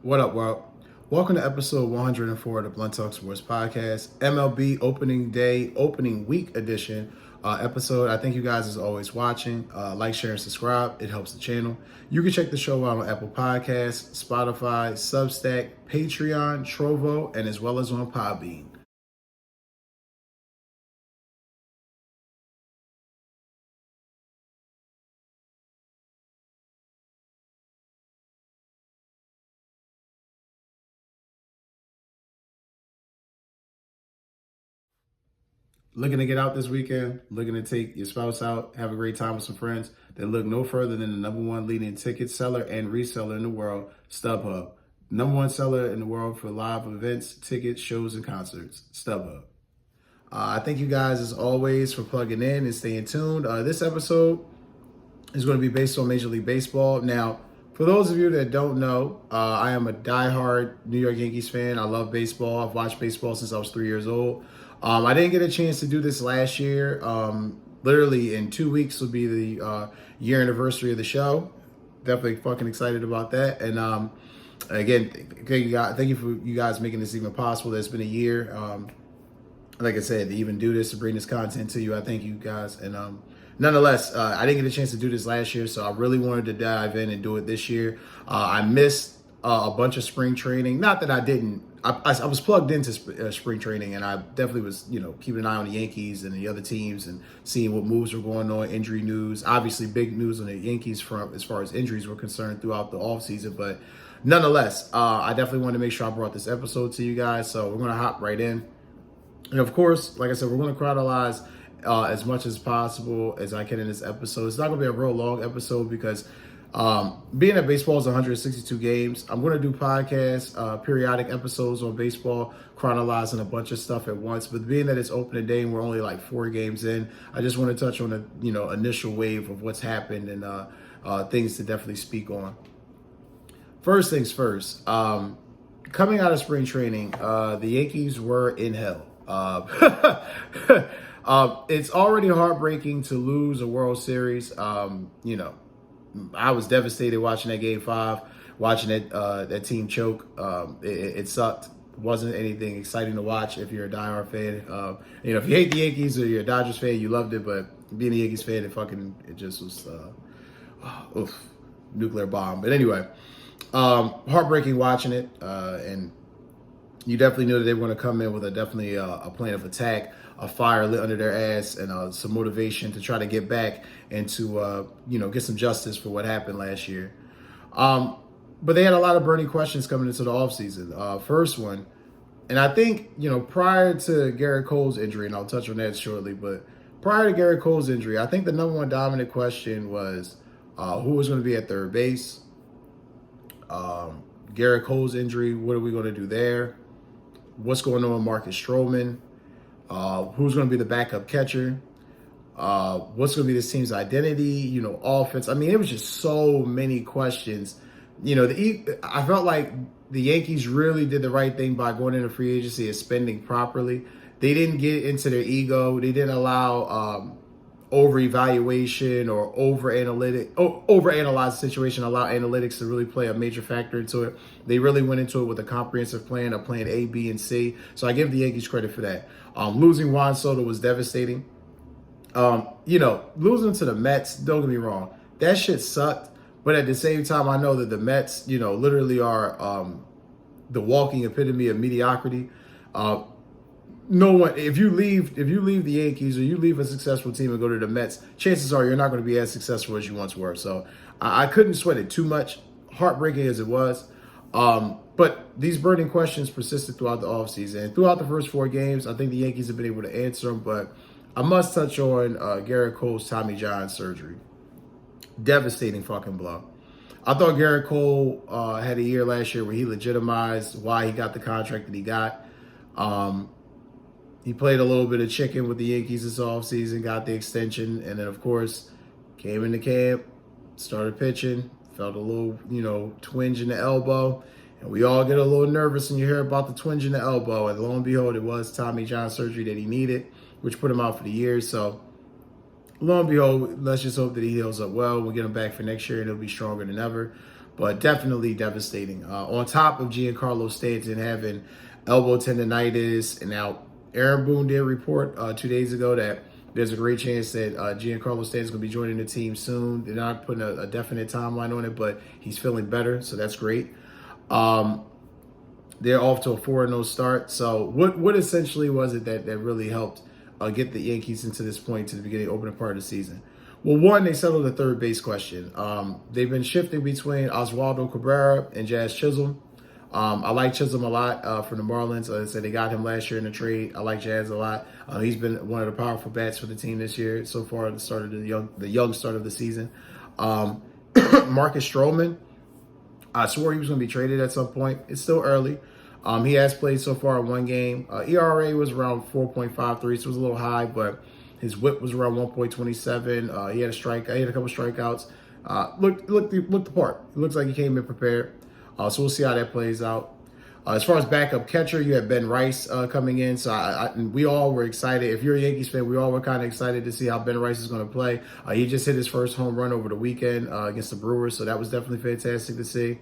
What up, world? Welcome to episode 104 of the Blunt Talk Sports Podcast, MLB opening day, opening week edition episode. I thank you guys as always watching. Like, share, and subscribe. It helps the channel. You can check the show out on Apple Podcasts, Spotify, Substack, Patreon, Trovo, and as well as on Podbean. Looking to get out this weekend, looking to take your spouse out, have a great time with some friends, then look no further than the number one leading ticket seller and reseller in the world, StubHub. Number one seller in the world for live events, tickets, shows, and concerts, StubHub. I thank you guys, as always, for plugging in and staying tuned. This episode is going to be based on Major League Baseball. Now, for those of you that don't know, I am a diehard New York Yankees fan. I love baseball. I've watched baseball since I was 3 years old. I didn't get a chance to do this last year. Literally in 2 weeks will be the year anniversary of the show. Definitely fucking excited about that. And again, thank you for you guys making this even possible. It's been a year. Like I said, to even do this, to bring this content to you, I thank you guys. And nonetheless, I didn't get a chance to do this last year, so I really wanted to dive in and do it this year. I missed a bunch of spring training. Not that I didn't. I was plugged into spring training, and I definitely was, keeping an eye on the Yankees and the other teams and seeing what moves were going on, injury news. Obviously, big news on the Yankees front as far as injuries were concerned throughout the offseason. But nonetheless, I definitely wanted to make sure I brought this episode to you guys. So we're going to hop right in. And of course, like I said, we're going to chronologize as much as possible as I can in this episode. It's not going to be a real long episode because being that baseball is 162 games, I'm going to do podcasts, periodic episodes on baseball, chronologizing a bunch of stuff at once. But being that it's opening day and we're only like 4 games in, I just want to touch on the initial wave of what's happened and things to definitely speak on. First things first, coming out of spring training, the Yankees were in hell. It's already heartbreaking to lose a World Series. I was devastated watching that Game 5, watching that team choke. It sucked. Wasn't anything exciting to watch if you're a diehard fan. If you hate the Yankees or you're a Dodgers fan, you loved it. But being a Yankees fan, it just was nuclear bomb. But anyway, heartbreaking watching it, and you definitely knew that they were going to come in with a plan of attack, a fire lit under their ass, and some motivation to try to get back and to get some justice for what happened last year. But they had a lot of burning questions coming into the offseason. First one, and I think, prior to Garrett Cole's injury, and I'll touch on that shortly, but prior to Garrett Cole's injury, I think the number one dominant question was who was going to be at third base. Garrett Cole's injury, what are we going to do there? What's going on with Marcus Stroman? Who's going to be the backup catcher? What's going to be this team's identity? Offense. I mean, it was just so many questions. I felt like the Yankees really did the right thing by going into free agency and spending properly. They didn't get into their ego. They didn't allow over-evaluation or over-analyze the situation, allow analytics to really play a major factor into it. They really went into it with a comprehensive plan, a plan A, B, and C. So I give the Yankees credit for that. Losing Juan Soto was devastating. Losing to the Mets, don't get me wrong, that shit sucked. But at the same time, I know that the Mets, literally are the walking epitome of mediocrity. No one, if you leave the Yankees or you leave a successful team and go to the Mets, chances are you're not going to be as successful as you once were. So I couldn't sweat it too much, heartbreaking as it was. But these burning questions persisted throughout the offseason. And throughout the first 4 games, I think the Yankees have been able to answer them. But I must touch on Garrett Cole's Tommy John surgery. Devastating fucking blow. I thought Garrett Cole had a year last year where he legitimized why he got the contract that he got. He played a little bit of chicken with the Yankees this offseason, got the extension, and then, of course, came into camp, started pitching, felt a little, twinge in the elbow. And we all get a little nervous when you hear about the twinge in the elbow. And lo and behold, it was Tommy John surgery that he needed, which put him out for the year. So, lo and behold, let's just hope that he heals up well. We'll get him back for next year, and he'll be stronger than ever. but definitely devastating. On top of Giancarlo Stanton having elbow tendonitis, and now Aaron Boone did report 2 days ago that there's a great chance that Giancarlo Stanton's going to be joining the team soon. They're not putting a definite timeline on it, but he's feeling better, so that's great. They're off to a 4-0 start. So what essentially was it that really helped get the Yankees into this point to the beginning, opening part of the season? Well, one, they settled the third base question. They've been shifting between Oswaldo Cabrera and Jazz Chisholm. I like Chisholm a lot from the Marlins. Like I said, they got him last year in the trade. I like Jazz a lot. He's been one of the powerful bats for the team this year so far at the start of the young start of the season. Marcus Stroman, I swore he was going to be traded at some point. It's still early. He has played so far in one game. ERA was around 4.53, so it was a little high, but his whip was around 1.27. He had a couple strikeouts. Looked the part. It looks like he came in prepared. So we'll see how that plays out. As far as backup catcher, you had Ben Rice coming in. So we all were excited. If you're a Yankees fan, we all were kind of excited to see how Ben Rice is going to play. He just hit his first home run over the weekend against the Brewers, so that was definitely fantastic to see.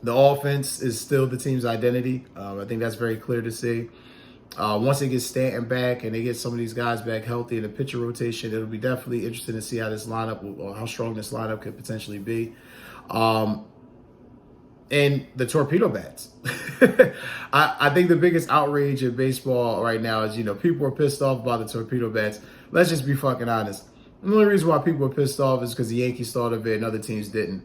The offense is still the team's identity. I think that's very clear to see. Once they get Stanton back and they get some of these guys back healthy in the pitcher rotation, it'll be definitely interesting to see how this lineup, or how strong this lineup could potentially be. And the torpedo bats. I think the biggest outrage in baseball right now is, people are pissed off about the torpedo bats. Let's just be fucking honest. The only reason why people are pissed off is because the Yankees thought of it and other teams didn't.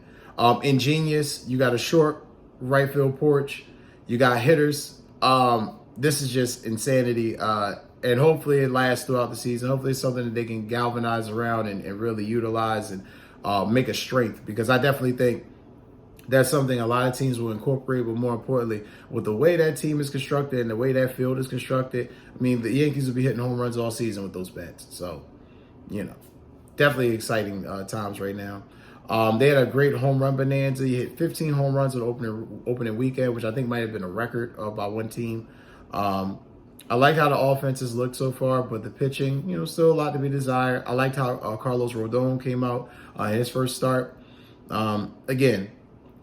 Ingenious, you got a short right field porch, you got hitters. This is just insanity. And hopefully it lasts throughout the season. Hopefully it's something that they can galvanize around and really utilize and make a strength, because I definitely think that's something a lot of teams will incorporate, but more importantly, with the way that team is constructed and the way that field is constructed, I mean, the Yankees will be hitting home runs all season with those bats. So, definitely exciting times right now. They had a great home run bonanza. He hit 15 home runs on opening weekend, which I think might have been a record by one team. I like how the offenses look so far, but the pitching, still a lot to be desired. I liked how Carlos Rodon came out in his first start. Again,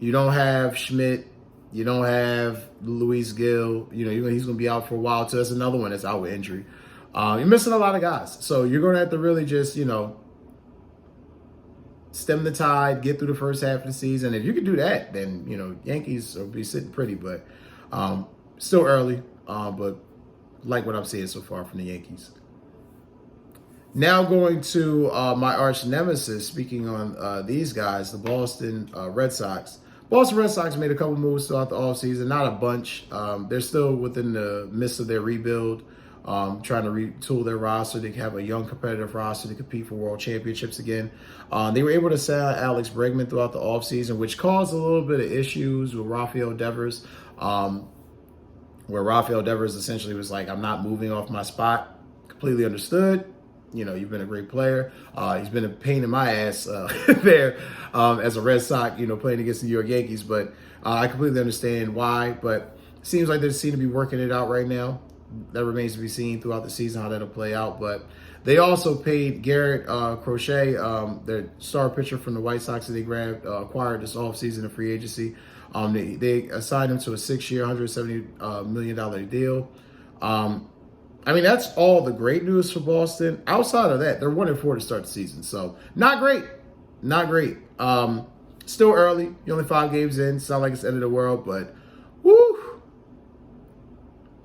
you don't have Schmidt. You don't have Luis Gil. He's going to be out for a while, too. That's another one that's out with injury. You're missing a lot of guys. So you're going to have to really just, stem the tide, get through the first half of the season. If you can do that, then, Yankees will be sitting pretty. But still early, but like what I'm seeing so far from the Yankees. Now going to my arch nemesis, speaking on these guys, the Boston Red Sox. Boston Red Sox made a couple moves throughout the offseason, not a bunch. They're still within the midst of their rebuild, trying to retool their roster. They have a young competitive roster to compete for world championships again. They were able to sell Alex Bregman throughout the offseason, which caused a little bit of issues with Rafael Devers, where Rafael Devers essentially was like, I'm not moving off my spot. Completely understood. You've been a great player. He's been a pain in my ass there as a Red Sox, playing against the New York Yankees. But I completely understand why. But it seems like they seem to be working it out right now. That remains to be seen throughout the season how that'll play out. But they also paid Garret Crochet, their star pitcher from the White Sox that they acquired this offseason in free agency. They assigned him to a 6-year, $170 million deal. That's all the great news for Boston. Outside of that, they're 1-4 to start the season. So not great. Still early. You're only 5 games in. It's not like it's the end of the world, but woo.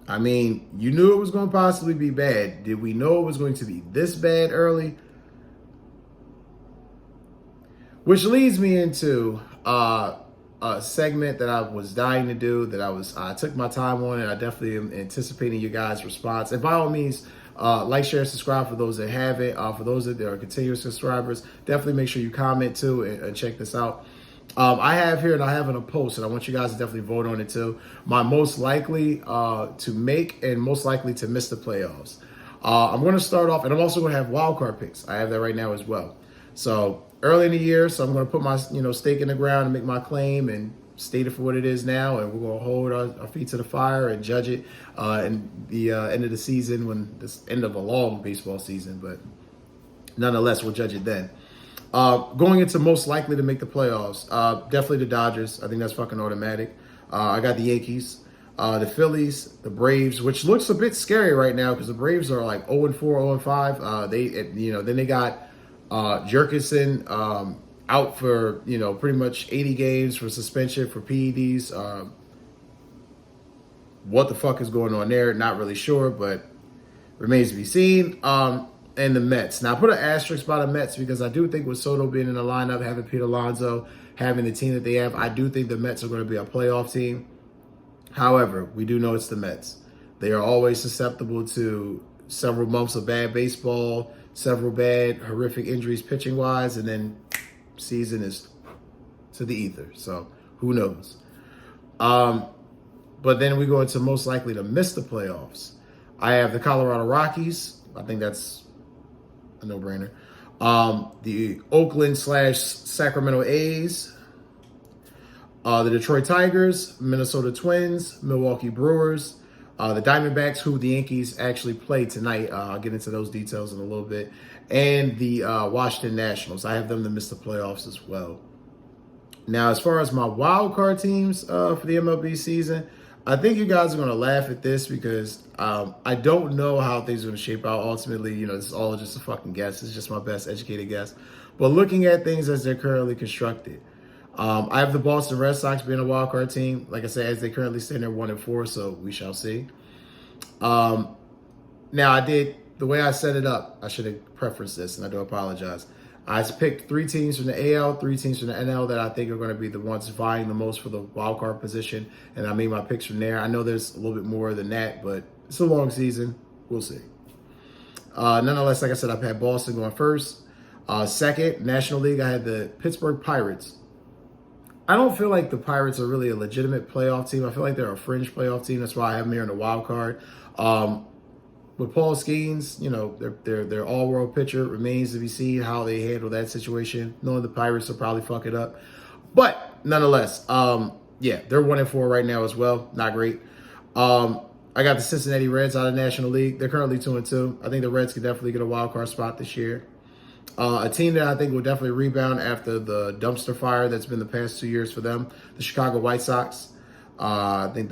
You knew it was going to possibly be bad. Did we know it was going to be this bad early? Which leads me into a segment that I was dying to do, that I took my time on, and I definitely am anticipating you guys' response. And by all means, like, share, subscribe for those that haven't. For those that are continuous subscribers, definitely make sure you comment too and check this out. I have here, and I have in a post, and I want you guys to definitely vote on it too. My most likely to make and most likely to miss the playoffs. I'm going to start off, and I'm also going to have wild card picks. I have that right now as well. So early in the year, so I'm going to put my stake in the ground and make my claim and state it for what it is now, and we're going to hold our feet to the fire and judge it in the end of the season, when this end of a long baseball season, but nonetheless, we'll judge it then. Going into most likely to make the playoffs, definitely the Dodgers. I think that's fucking automatic. I got the Yankees, the Phillies, the Braves, which looks a bit scary right now because the Braves are like 0-4, 0-5. Then they got Jerkinson out for pretty much 80 games for suspension for PEDs. What the fuck is going on there? Not really sure, but remains to be seen. And the Mets. Now, I put an asterisk by the Mets because I do think with Soto being in the lineup, having Pete Alonso, having the team that they have, I do think the Mets are going to be a playoff team. However, we do know it's the Mets. They are always susceptible to several months of bad baseball, several bad, horrific injuries pitching-wise, and then season is to the ether. So, who knows? But then we go into most likely to miss the playoffs. I have the Colorado Rockies. I think that's a no-brainer. The Oakland/Sacramento A's, the Detroit Tigers, Minnesota Twins, Milwaukee Brewers, the Diamondbacks, who the Yankees actually play tonight. I'll get into those details in a little bit. And the Washington Nationals. I have them to miss the playoffs as well. Now, as far as my wild card teams for the MLB season, I think you guys are going to laugh at this because I don't know how things are going to shape out. Ultimately, this is all just a fucking guess. It's just my best educated guess. But looking at things as they're currently constructed, I have the Boston Red Sox being a wild card team. Like I said, as they currently stand, they're 1-4, so we shall see. Now, the way I set it up, I should have prefaced this, and I do apologize. I picked 3 teams from the AL, 3 teams from the NL that I think are going to be the ones vying the most for the wild card position, and I made my picks from there. I know there's a little bit more than that, but it's a long season. We'll see. Nonetheless, like I said, I've had Boston going first. Second, National League, I had the Pittsburgh Pirates. I don't feel like the Pirates are really a legitimate playoff team. I feel like they're a fringe playoff team. That's why I have them here in the wild card. With Paul Skeens, their all-world pitcher, remains to be seen how they handle that situation. Knowing the Pirates will probably fuck it up. But nonetheless, they're 1-4 right now as well. Not great. I got the Cincinnati Reds out of the National League. They're currently 2-2. I think the Reds could definitely get a wild card spot this year. A team that I think will definitely rebound after the dumpster fire that's been the past 2 years for them, the Chicago White Sox. I think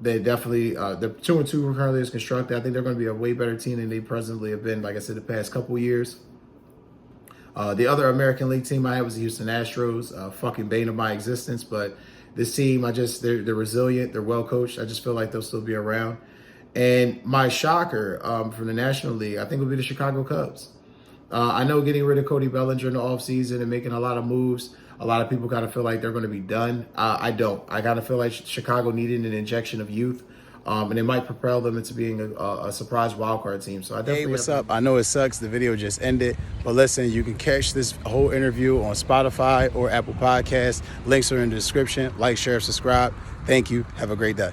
they definitely, they're 2-2 currently is constructed. I think they're going to be a way better team than they presently have been, like I said, the past couple years. The other American League team I had was the Houston Astros, fucking bane of my existence. But this team, they're resilient, they're well coached. I just feel like they'll still be around. And my shocker from the National League, I think, will be the Chicago Cubs. I know getting rid of Cody Bellinger in the offseason and making a lot of moves, a lot of people kind of feel like they're going to be done. I don't. I kind of feel like Chicago needed an injection of youth, and it might propel them into being a surprise wildcard team. So I definitely. Hey, what's up? I know it sucks. The video just ended. But listen, you can catch this whole interview on Spotify or Apple Podcasts. Links are in the description. Like, share, subscribe. Thank you. Have a great day.